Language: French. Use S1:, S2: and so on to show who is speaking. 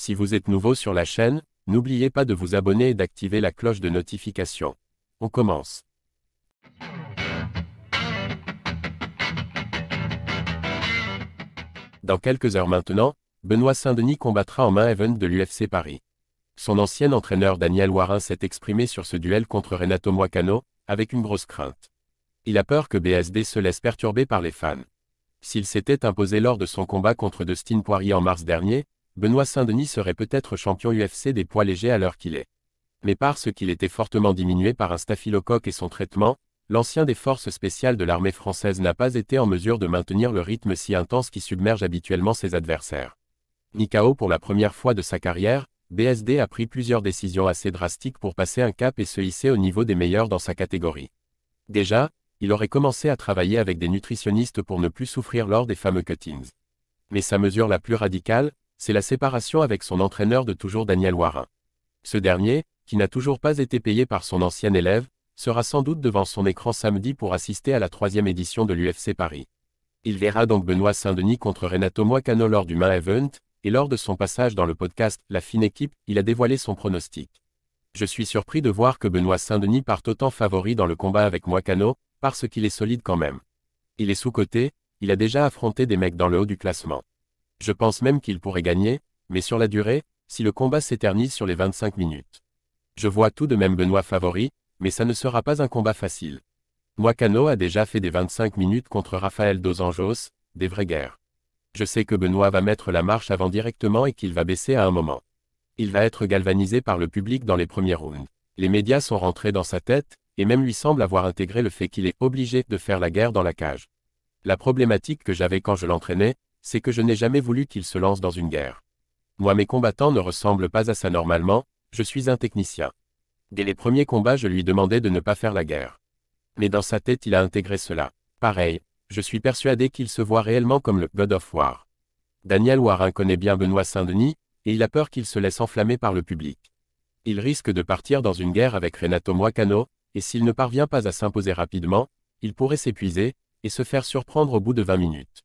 S1: Si vous êtes nouveau sur la chaîne, n'oubliez pas de vous abonner et d'activer la cloche de notification. On commence. Dans quelques heures maintenant, Benoît Saint-Denis combattra en main event de l'UFC Paris. Son ancien entraîneur Daniel Warin s'est exprimé sur ce duel contre Renato Moicano, avec une grosse crainte. Il a peur que BSD se laisse perturber par les fans. S'il s'était imposé lors de son combat contre Dustin Poirier en mars dernier, Benoît Saint-Denis serait peut-être champion UFC des poids légers à l'heure qu'il est. Mais parce qu'il était fortement diminué par un staphylocoque et son traitement, l'ancien des forces spéciales de l'armée française n'a pas été en mesure de maintenir le rythme si intense qui submerge habituellement ses adversaires. Mis KO pour la première fois de sa carrière, BSD a pris plusieurs décisions assez drastiques pour passer un cap et se hisser au niveau des meilleurs dans sa catégorie. Déjà, il aurait commencé à travailler avec des nutritionnistes pour ne plus souffrir lors des fameux cuttings. Mais sa mesure la plus radicale, c'est la séparation avec son entraîneur de toujours Daniel Warin. Ce dernier, qui n'a toujours pas été payé par son ancien élève, sera sans doute devant son écran samedi pour assister à la 3e édition de l'UFC Paris. Il verra donc Benoît Saint-Denis contre Renato Moicano lors du main event, et lors de son passage dans le podcast La Fine Équipe, il a dévoilé son pronostic. Je suis surpris de voir que Benoît Saint-Denis part autant favori dans le combat avec Moicano, parce qu'il est solide quand même. Il est sous-coté, il a déjà affronté des mecs dans le haut du classement. Je pense même qu'il pourrait gagner, mais sur la durée, si le combat s'éternise sur les 25 minutes. Je vois tout de même Benoît favori, mais ça ne sera pas un combat facile. Moicano a déjà fait des 25 minutes contre Rafael dos Anjos, des vraies guerres. Je sais que Benoît va mettre la marche avant directement et qu'il va baisser à un moment. Il va être galvanisé par le public dans les premiers rounds. Les médias sont rentrés dans sa tête, et même lui semble avoir intégré le fait qu'il est obligé de faire la guerre dans la cage. La problématique que j'avais quand je l'entraînais, c'est que je n'ai jamais voulu qu'il se lance dans une guerre. Moi mes combattants ne ressemblent pas à ça normalement, je suis un technicien. Dès les premiers combats je lui demandais de ne pas faire la guerre. Mais dans sa tête il a intégré cela. Pareil, je suis persuadé qu'il se voit réellement comme le God of War. Daniel Warin connaît bien Benoît Saint-Denis, et il a peur qu'il se laisse enflammer par le public. Il risque de partir dans une guerre avec Renato Moicano, et s'il ne parvient pas à s'imposer rapidement, il pourrait s'épuiser, et se faire surprendre au bout de 20 minutes.